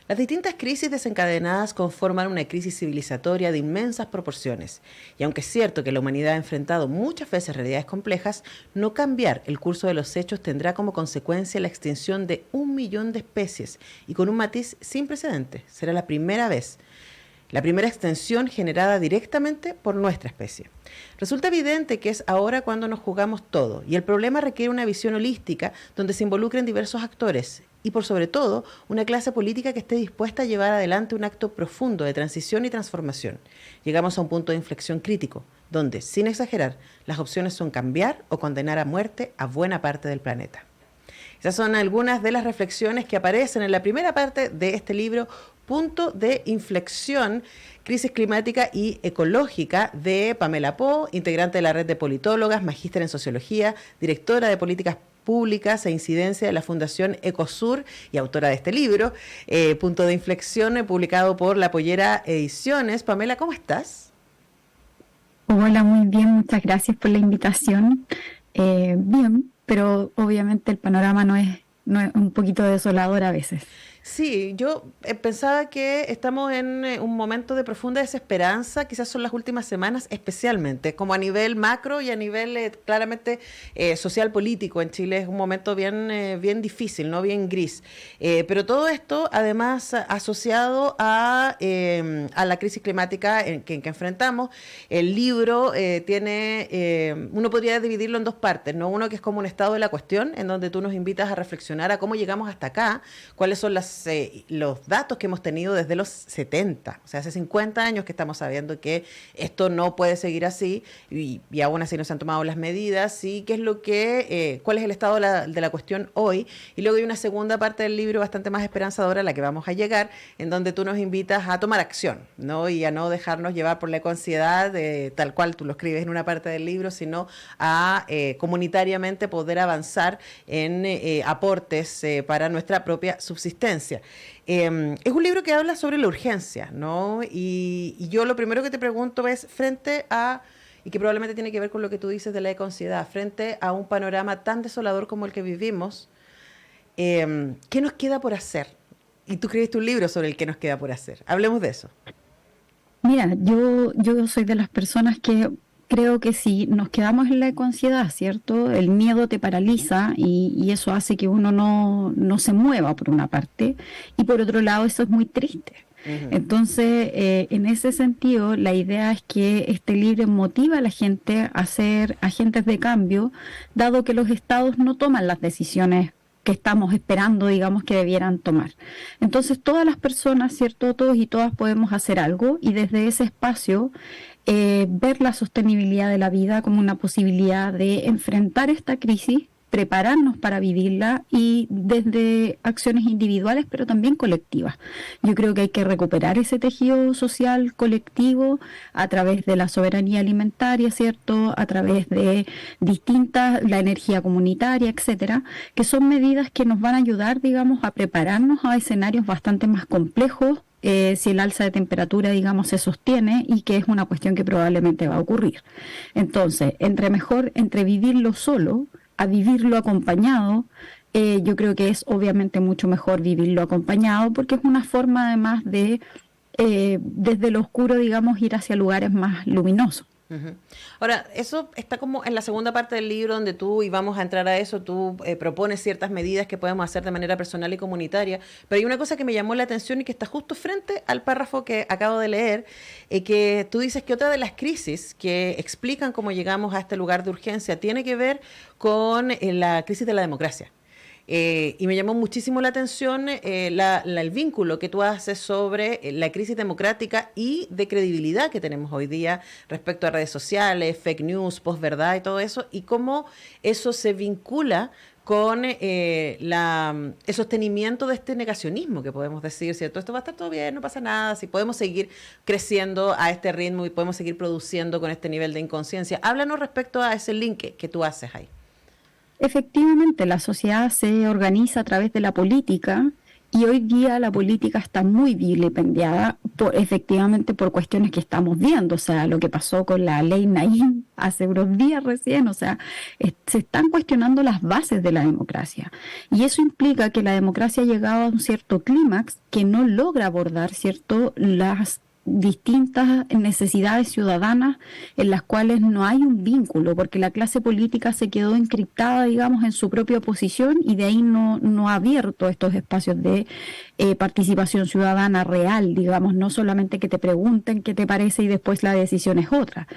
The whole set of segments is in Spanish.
Las distintas crisis desencadenadas conforman una crisis civilizatoria de inmensas proporciones. Y aunque es cierto que la humanidad ha enfrentado muchas veces realidades complejas, no cambiar el curso de los hechos tendrá como consecuencia la extinción de 1 millón de especies y con un matiz sin precedentes. Será la primera extensión generada directamente por nuestra especie. Resulta evidente que es ahora cuando nos jugamos todo y el problema requiere una visión holística donde se involucren diversos actores y por sobre todo una clase política que esté dispuesta a llevar adelante un acto profundo de transición y transformación. Llegamos a un punto de inflexión crítico donde, sin exagerar, las opciones son cambiar o condenar a muerte a buena parte del planeta. Esas son algunas de las reflexiones que aparecen en la primera parte de este libro, Punto de Inflexión, Crisis Climática y Ecológica, de Pamela Poe, integrante de la red de politólogas, magíster en sociología, directora de políticas públicas e incidencia de la Fundación Ecosur y autora de este libro, Punto de Inflexión, publicado por La Pollera Ediciones. Pamela, ¿cómo estás? Hola, muy bien, muchas gracias por la invitación. Bien, pero obviamente el panorama no es un poquito desolador a veces. Sí, yo pensaba que estamos en un momento de profunda desesperanza, quizás son las últimas semanas especialmente, como a nivel macro y a nivel claramente social político. En Chile es un momento bien difícil, ¿no? Bien gris. Pero todo esto además asociado a la crisis climática que enfrentamos. El libro uno podría dividirlo en dos partes, ¿no? Uno que es como un estado de la cuestión, en donde tú nos invitas a reflexionar a cómo llegamos hasta acá, cuáles son los datos que hemos tenido desde los 70, o sea, hace 50 años que estamos sabiendo que esto no puede seguir así y aún así no se han tomado las medidas, y qué es cuál es el estado de la cuestión hoy. Y luego hay una segunda parte del libro bastante más esperanzadora a la que vamos a llegar, en donde tú nos invitas a tomar acción, ¿no? Y a no dejarnos llevar por la ecoansiedad, tal cual tú lo escribes en una parte del libro, sino a comunitariamente poder avanzar en aportes para nuestra propia subsistencia. Es un libro que habla sobre la urgencia, ¿no? Y yo lo primero que te pregunto es, y que probablemente tiene que ver con lo que tú dices de la ecoansiedad, frente a un panorama tan desolador como el que vivimos, ¿qué nos queda por hacer? Y tú escribiste un libro sobre el que nos queda por hacer. Hablemos de eso. Mira, yo soy de las personas que creo que si nos quedamos en la ecoansiedad, ¿cierto? El miedo te paraliza y eso hace que uno no se mueva por una parte, y por otro lado eso es muy triste. Ujú. Entonces, en ese sentido, la idea es que este libro motiva a la gente a ser agentes de cambio, dado que los estados no toman las decisiones que estamos esperando, digamos, que debieran tomar. Entonces, todas las personas, ¿cierto? Todos y todas podemos hacer algo, y desde ese espacio ver la sostenibilidad de la vida como una posibilidad de enfrentar esta crisis, prepararnos para vivirla, y desde acciones individuales pero también colectivas. Yo creo que hay que recuperar ese tejido social colectivo a través de la soberanía alimentaria, ¿cierto? A través de la energía comunitaria, etcétera, que son medidas que nos van a ayudar, digamos, a prepararnos a escenarios bastante más complejos, si el alza de temperatura, digamos, se sostiene, y que es una cuestión que probablemente va a ocurrir. Entonces, entre vivirlo solo a vivirlo acompañado, yo creo que es obviamente mucho mejor vivirlo acompañado, porque es una forma además de, desde lo oscuro, digamos, ir hacia lugares más luminosos. Ujú. Ahora, eso está como en la segunda parte del libro donde tú, y vamos a entrar a eso, tú propones ciertas medidas que podemos hacer de manera personal y comunitaria, pero hay una cosa que me llamó la atención y que está justo frente al párrafo que acabo de leer, que tú dices que otra de las crisis que explican cómo llegamos a este lugar de urgencia tiene que ver con la crisis de la democracia. Y me llamó muchísimo la atención el vínculo que tú haces sobre la crisis democrática y de credibilidad que tenemos hoy día respecto a redes sociales, fake news, posverdad y todo eso, y cómo eso se vincula con el sostenimiento de este negacionismo que podemos decir, ¿cierto? Esto va a estar todo bien, no pasa nada, si podemos seguir creciendo a este ritmo y podemos seguir produciendo con este nivel de inconsciencia. Háblanos respecto a ese link que tú haces ahí. Efectivamente, la sociedad se organiza a través de la política, Y hoy día la política está muy vilipendiada efectivamente por cuestiones que estamos viendo, o sea, lo que pasó con la ley Naim hace unos días recién, o sea, se están cuestionando las bases de la democracia. Y eso implica que la democracia ha llegado a un cierto clímax que no logra abordar, ¿cierto?, las distintas necesidades ciudadanas en las cuales no hay un vínculo, porque la clase política se quedó encriptada, digamos, en su propia posición y de ahí no ha abierto estos espacios de participación ciudadana real, digamos, no solamente que te pregunten qué te parece y después la decisión es otra.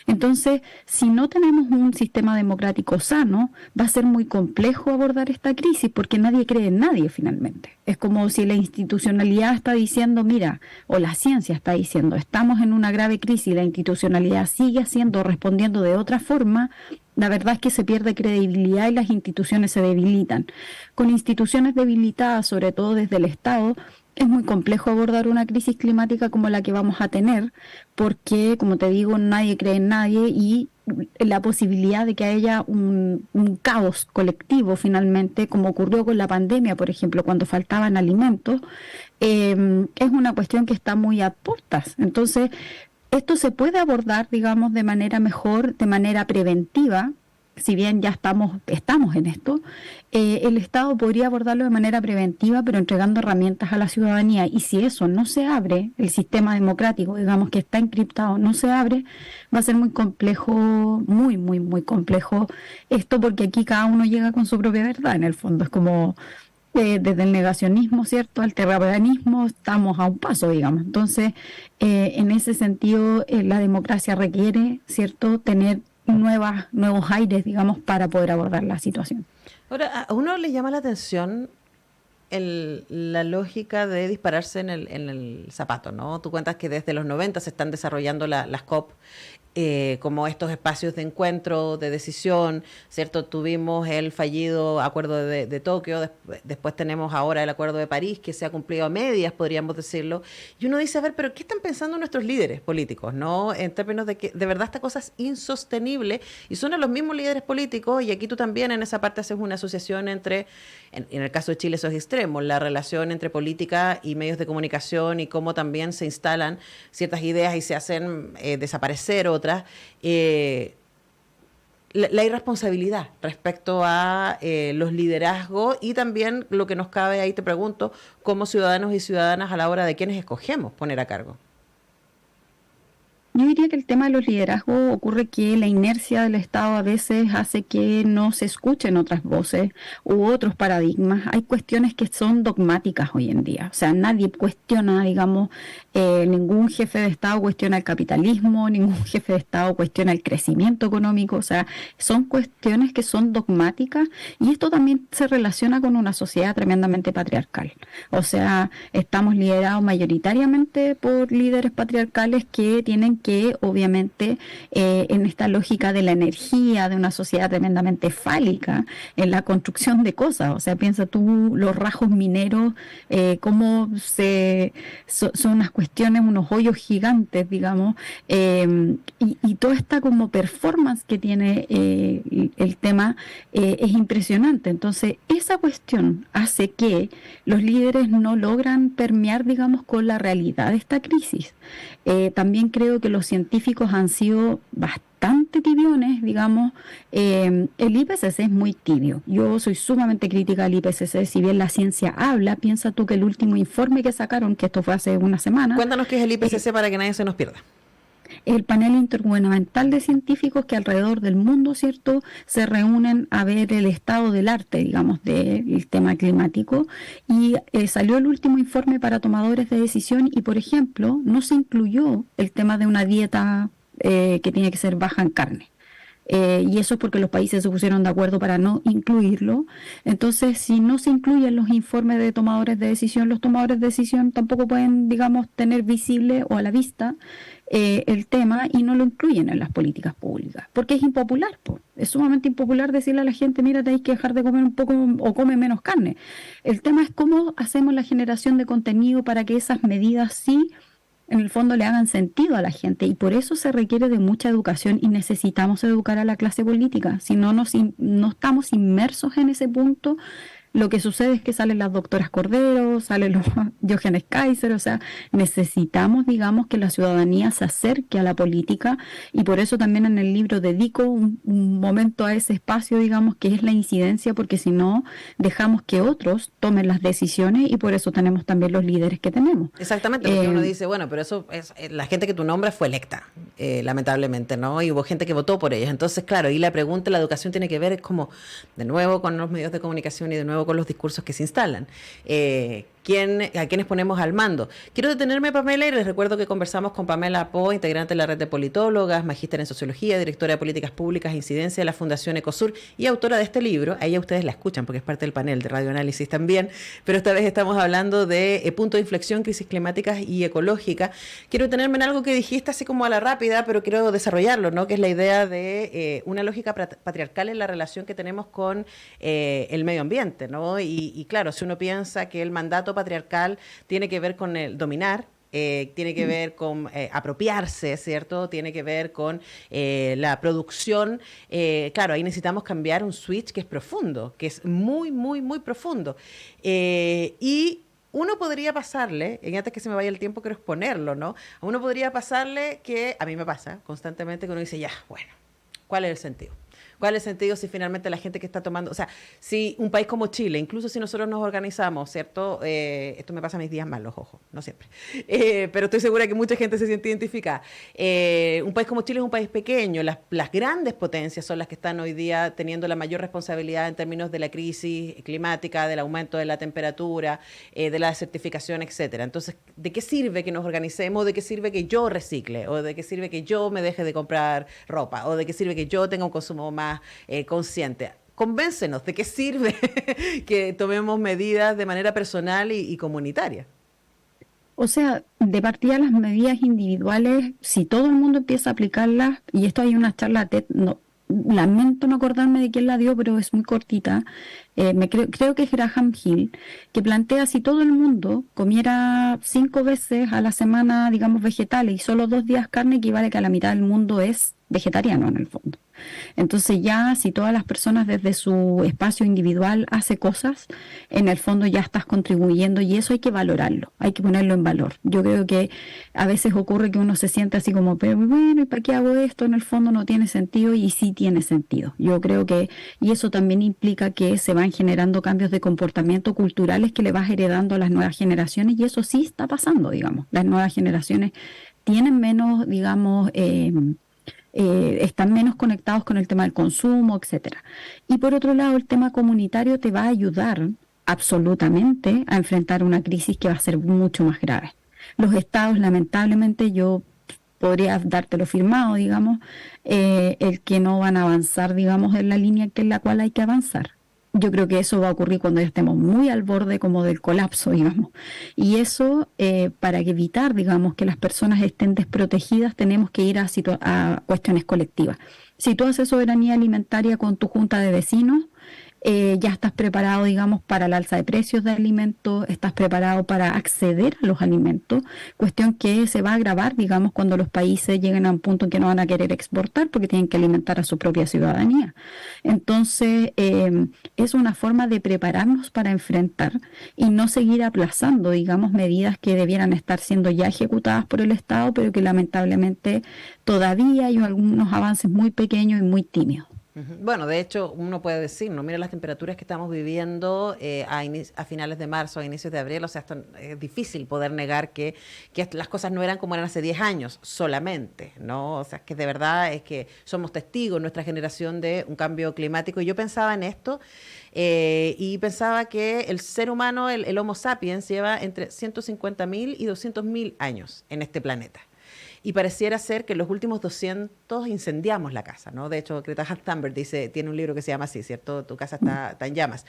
Entonces, si no tenemos un sistema democrático sano, va a ser muy complejo abordar esta crisis porque nadie cree en nadie finalmente. Es como si la institucionalidad está diciendo, mira, o la ciencia está diciendo, estamos en una grave crisis y la institucionalidad sigue respondiendo de otra forma. La verdad es que se pierde credibilidad y las instituciones se debilitan. Con instituciones debilitadas, sobre todo desde el Estado, es muy complejo abordar una crisis climática como la que vamos a tener, porque, como te digo, nadie cree en nadie y la posibilidad de que haya un caos colectivo finalmente, como ocurrió con la pandemia, por ejemplo, cuando faltaban alimentos, es una cuestión que está muy a puertas. Entonces, esto se puede abordar, digamos, de manera mejor, de manera preventiva, si bien ya estamos en esto, el Estado podría abordarlo de manera preventiva, pero entregando herramientas a la ciudadanía. Y si eso no se abre, el sistema democrático, digamos, que está encriptado, no se abre, va a ser muy complejo, muy, muy, muy complejo esto, porque aquí cada uno llega con su propia verdad, en el fondo. Es como desde el negacionismo, ¿cierto?, al terraplanismo, estamos a un paso, digamos. Entonces, en ese sentido, la democracia requiere, ¿cierto?, tener nuevos aires, digamos, para poder abordar la situación. Ahora, a uno le llama la atención la lógica de dispararse en el zapato, ¿no? Tú cuentas que desde los 90 se están desarrollando las COP, como estos espacios de encuentro, de decisión, ¿cierto? Tuvimos el fallido acuerdo de Tokio, después tenemos ahora el acuerdo de París, que se ha cumplido a medias, podríamos decirlo, y uno dice, a ver, pero ¿qué están pensando nuestros líderes políticos, no? En términos de que de verdad esta cosa es insostenible, y son a los mismos líderes políticos, y aquí tú también en esa parte haces una asociación entre, en el caso de Chile esos extremos, la relación entre política y medios de comunicación, y cómo también se instalan ciertas ideas y se hacen desaparecer otras. La irresponsabilidad respecto a los liderazgos y también lo que nos cabe, ahí te pregunto, como ciudadanos y ciudadanas a la hora de quienes escogemos poner a cargo. Yo diría que el tema de los liderazgos ocurre que la inercia del Estado a veces hace que no se escuchen otras voces u otros paradigmas. Hay cuestiones que son dogmáticas hoy en día. O sea, nadie cuestiona, digamos, ningún jefe de Estado cuestiona el capitalismo, ningún jefe de Estado cuestiona el crecimiento económico. O sea, son cuestiones que son dogmáticas y esto también se relaciona con una sociedad tremendamente patriarcal. O sea, estamos liderados mayoritariamente por líderes patriarcales que tienen que, obviamente, en esta lógica de la energía, de una sociedad tremendamente fálica, en la construcción de cosas. O sea, piensa tú los rajos mineros, cómo son unas cuestiones, unos hoyos gigantes, digamos, y toda esta como performance que tiene el tema es impresionante. Entonces, esa cuestión hace que los líderes no logran permear, digamos, con la realidad de esta crisis. También creo que los científicos han sido bastante tibiones, digamos. El IPCC es muy tibio. Yo soy sumamente crítica del IPCC. Si bien la ciencia habla, piensa tú que el último informe que sacaron, que esto fue hace una semana. Cuéntanos qué es el IPCC para que nadie se nos pierda. El panel intergubernamental de científicos que alrededor del mundo, ¿cierto?, se reúnen a ver el estado del arte, digamos, del tema climático, y salió el último informe para tomadores de decisión y, por ejemplo, no se incluyó el tema de una dieta que tiene que ser baja en carne. Y eso es porque los países se pusieron de acuerdo para no incluirlo. Entonces, si no se incluyen los informes de tomadores de decisión, los tomadores de decisión tampoco pueden, digamos, tener visible o a la vista el tema y no lo incluyen en las políticas públicas, porque es impopular, es sumamente impopular decirle a la gente, mira, tenéis que dejar de comer un poco o come menos carne. El tema es cómo hacemos la generación de contenido para que esas medidas sí en el fondo le hagan sentido a la gente, y por eso se requiere de mucha educación y necesitamos educar a la clase política. Si no estamos inmersos en ese punto, Lo que sucede es que salen las doctoras Cordero, salen los Diógenes Kaiser, o sea, necesitamos, digamos, que la ciudadanía se acerque a la política, y por eso también en el libro dedico un momento a ese espacio, digamos, que es la incidencia, porque si no, dejamos que otros tomen las decisiones, y por eso tenemos también los líderes que tenemos. Exactamente, porque uno dice, bueno, pero eso es la gente que tú nombras fue electa, lamentablemente, ¿no? Y hubo gente que votó por ellos. Entonces, claro, y la pregunta, la educación tiene que ver, es como, de nuevo, con los medios de comunicación y de nuevo con los discursos que se instalan. ¿A quiénes ponemos al mando? Quiero detenerme, Pamela, y les recuerdo que conversamos con Pamela Po, integrante de la red de politólogas, magíster en sociología, directora de políticas públicas e incidencia de la Fundación Ecosur y autora de este libro. Ahí ya ustedes la escuchan porque es parte del panel de radioanálisis también, pero esta vez estamos hablando de punto de inflexión, crisis climáticas y ecológica. Quiero detenerme en algo que dijiste así como a la rápida, pero quiero desarrollarlo, ¿no? Que es la idea de una lógica patriarcal en la relación que tenemos con el medio ambiente, ¿no? Y claro, si uno piensa que el mandato patriarcal tiene que ver con el dominar, tiene que ver con apropiarse, ¿cierto? Tiene que ver con la producción. Claro, ahí necesitamos cambiar un switch que es profundo, que es muy, muy, muy profundo. Y uno podría pasarle, y antes que se me vaya el tiempo quiero exponerlo, ¿no? A uno podría pasarle que, a mí me pasa constantemente, que uno dice, ya, bueno, ¿cuál es el sentido? ¿Cuál es el sentido si finalmente la gente que está tomando, o sea, si un país como Chile, incluso si nosotros nos organizamos, ¿cierto? Esto me pasa mis días malos, ojo, no siempre, pero estoy segura que mucha gente se siente identificada. Un país como Chile es un país pequeño, las grandes potencias son las que están hoy día teniendo la mayor responsabilidad en términos de la crisis climática, del aumento de la temperatura, de la desertificación, etcétera. Entonces, ¿de qué sirve que nos organicemos? ¿De qué sirve que yo recicle? ¿O de qué sirve que yo me deje de comprar ropa? ¿O de qué sirve que yo tenga un consumo más consciente? Convéncenos de qué sirve que tomemos medidas de manera personal y comunitaria. O sea, de partida las medidas individuales, si todo el mundo empieza a aplicarlas, y esto hay una charla TED, no, lamento no acordarme de quién la dio, pero es muy cortita, creo que es Graham Hill, que plantea si todo el mundo comiera 5 veces a la semana, digamos, vegetales y solo 2 días carne, equivale que a la mitad del mundo es vegetariano en el fondo. Entonces ya si todas las personas desde su espacio individual hace cosas, en el fondo ya estás contribuyendo, y eso hay que valorarlo, hay que ponerlo en valor. Yo creo que a veces ocurre que uno se siente así como, pero bueno, ¿y para qué hago esto? En el fondo no tiene sentido, y sí tiene sentido. Yo creo que, y eso también implica que se van generando cambios de comportamiento culturales que le vas heredando a las nuevas generaciones, y eso sí está pasando, digamos. Las nuevas generaciones tienen menos, digamos, están menos conectados con el tema del consumo, etcétera. Y por otro lado, el tema comunitario te va a ayudar absolutamente a enfrentar una crisis que va a ser mucho más grave. Los estados, lamentablemente, yo podría dártelo firmado, digamos, el que no van a avanzar, digamos, en la línea en la cual hay que avanzar. Yo creo que eso va a ocurrir cuando ya estemos muy al borde como del colapso, digamos. Y eso, para evitar, digamos, que las personas estén desprotegidas, tenemos que ir a cuestiones colectivas. Si tú haces soberanía alimentaria con tu junta de vecinos, ya estás preparado, digamos, para el alza de precios de alimentos, estás preparado para acceder a los alimentos, cuestión que se va a agravar, digamos, cuando los países lleguen a un punto en que no van a querer exportar porque tienen que alimentar a su propia ciudadanía. Entonces, es una forma de prepararnos para enfrentar y no seguir aplazando, digamos, medidas que debieran estar siendo ya ejecutadas por el Estado, pero que lamentablemente todavía hay algunos avances muy pequeños y muy tímidos. Bueno, de hecho, uno puede decir, no, mira las temperaturas que estamos viviendo a finales de marzo, a inicios de abril, o sea, esto es difícil poder negar que las cosas no eran como eran hace 10 años solamente, ¿no? O sea, que de verdad es que somos testigos, nuestra generación, de un cambio climático. Y yo pensaba en esto y pensaba que el ser humano, el Homo sapiens, lleva entre 150.000 y 200.000 años en este planeta. Y pareciera ser que en los últimos 200 incendiamos la casa, ¿no? De hecho, Greta Thunberg tiene un libro que se llama así, ¿cierto? Tu casa está en llamas.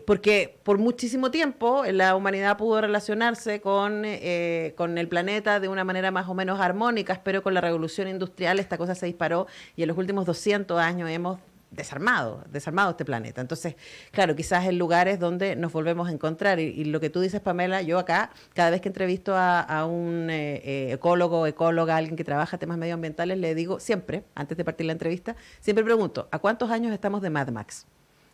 Porque por muchísimo tiempo la humanidad pudo relacionarse con el planeta de una manera más o menos armónica, pero con la revolución industrial esta cosa se disparó y en los últimos 200 años hemos desarmado este planeta. Entonces, claro, quizás en lugares donde nos volvemos a encontrar. Y lo que tú dices, Pamela, yo acá, cada vez que entrevisto a un ecóloga, alguien que trabaja temas medioambientales, le digo siempre, antes de partir la entrevista, siempre pregunto, ¿a cuántos años estamos de Mad Max?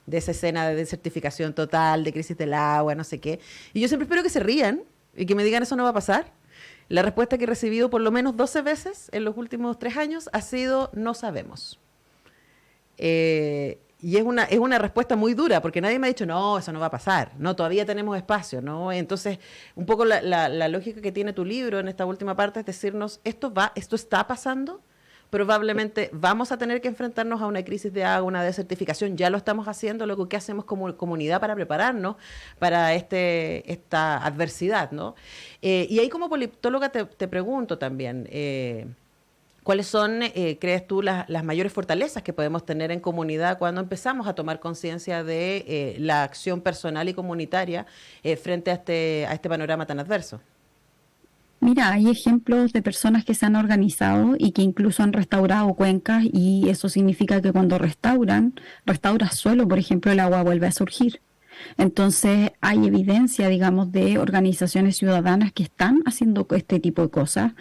de esa escena de desertificación total, de crisis del agua, no sé qué. Y yo siempre espero que se rían y que me digan eso no va a pasar. La respuesta que he recibido por lo menos 12 veces en los últimos 3 años ha sido no sabemos. Y es una respuesta muy dura, porque nadie me ha dicho, no, eso no va a pasar, no, todavía tenemos espacio, ¿no? Entonces, un poco la lógica que tiene tu libro en esta última parte es decirnos, esto está pasando, probablemente vamos a tener que enfrentarnos a una crisis de agua, una desertificación, ya lo estamos haciendo, luego qué hacemos como comunidad para prepararnos para esta adversidad, ¿no? Y ahí como politóloga te pregunto también, ¿cuáles son, crees tú, las mayores fortalezas que podemos tener en comunidad cuando empezamos a tomar conciencia de la acción personal y comunitaria frente a este panorama tan adverso? Mira, hay ejemplos de personas que se han organizado y que incluso han restaurado cuencas y eso significa que cuando restauras suelo, por ejemplo, el agua vuelve a surgir. Entonces hay evidencia, digamos, de organizaciones ciudadanas que están haciendo este tipo de cosas.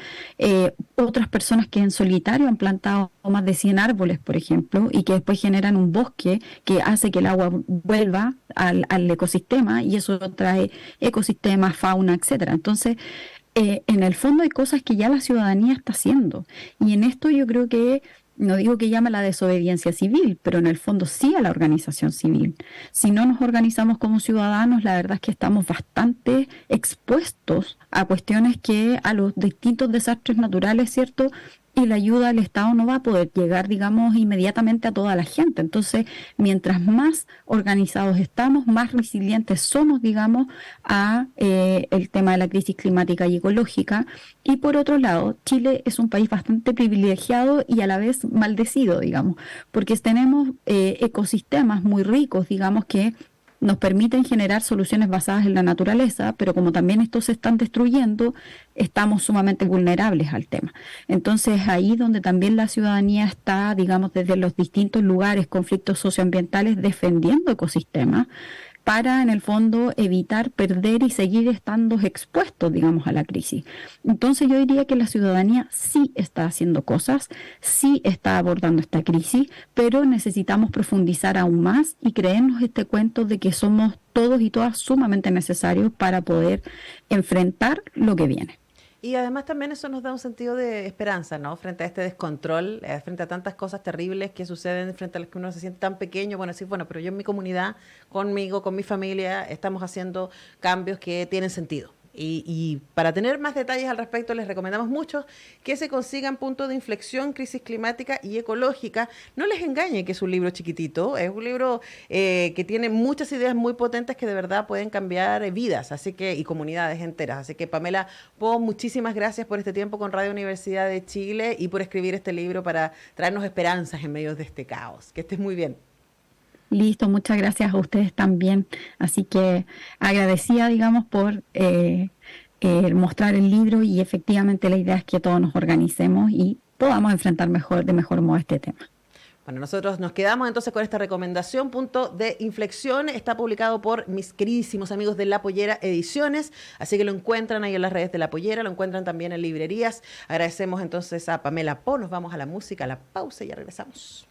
Otras personas que en solitario han plantado más de 100 árboles, por ejemplo, y que después generan un bosque que hace que el agua vuelva al ecosistema y eso trae ecosistemas, fauna, etcétera. Entonces, en el fondo hay cosas que ya la ciudadanía está haciendo. Y en esto yo creo que, no digo que llame a la desobediencia civil, pero en el fondo sí a la organización civil. Si no nos organizamos como ciudadanos, la verdad es que estamos bastante expuestos a cuestiones que a los distintos desastres naturales, ¿cierto? Y la ayuda del Estado no va a poder llegar, digamos, inmediatamente a toda la gente. Entonces, mientras más organizados estamos, más resilientes somos, digamos, a el tema de la crisis climática y ecológica. Y por otro lado, Chile es un país bastante privilegiado y a la vez maldecido, digamos, porque tenemos ecosistemas muy ricos, digamos, que nos permiten generar soluciones basadas en la naturaleza, pero como también estos se están destruyendo, estamos sumamente vulnerables al tema. Entonces, ahí donde también la ciudadanía está, digamos, desde los distintos lugares, conflictos socioambientales, defendiendo ecosistemas, para, en el fondo, evitar perder y seguir estando expuestos, digamos, a la crisis. Entonces yo diría que la ciudadanía sí está haciendo cosas, sí está abordando esta crisis, pero necesitamos profundizar aún más y creernos este cuento de que somos todos y todas sumamente necesarios para poder enfrentar lo que viene. Y además también eso nos da un sentido de esperanza, ¿no? Frente a este descontrol, frente a tantas cosas terribles que suceden, frente a las que uno se siente tan pequeño, bueno, decir, bueno, pero yo en mi comunidad, conmigo, con mi familia, estamos haciendo cambios que tienen sentido. Y para tener más detalles al respecto, les recomendamos mucho que se consigan Punto de Inflexión, Crisis Climática y Ecológica. No les engañe que es un libro chiquitito, es un libro que tiene muchas ideas muy potentes que de verdad pueden cambiar vidas y comunidades enteras. Así que, Pamela Po, muchísimas gracias por este tiempo con Radio Universidad de Chile y por escribir este libro para traernos esperanzas en medio de este caos. Que estés muy bien. Listo, muchas gracias a ustedes también. Así que agradecida, digamos, por mostrar el libro y efectivamente la idea es que todos nos organicemos y podamos enfrentar de mejor modo este tema. Bueno, nosotros nos quedamos entonces con esta recomendación, Punto de Inflexión. Está publicado por mis queridísimos amigos de La Pollera Ediciones, así que lo encuentran ahí en las redes de La Pollera, lo encuentran también en librerías. Agradecemos entonces a Pamela Po, nos vamos a la música, a la pausa y ya regresamos.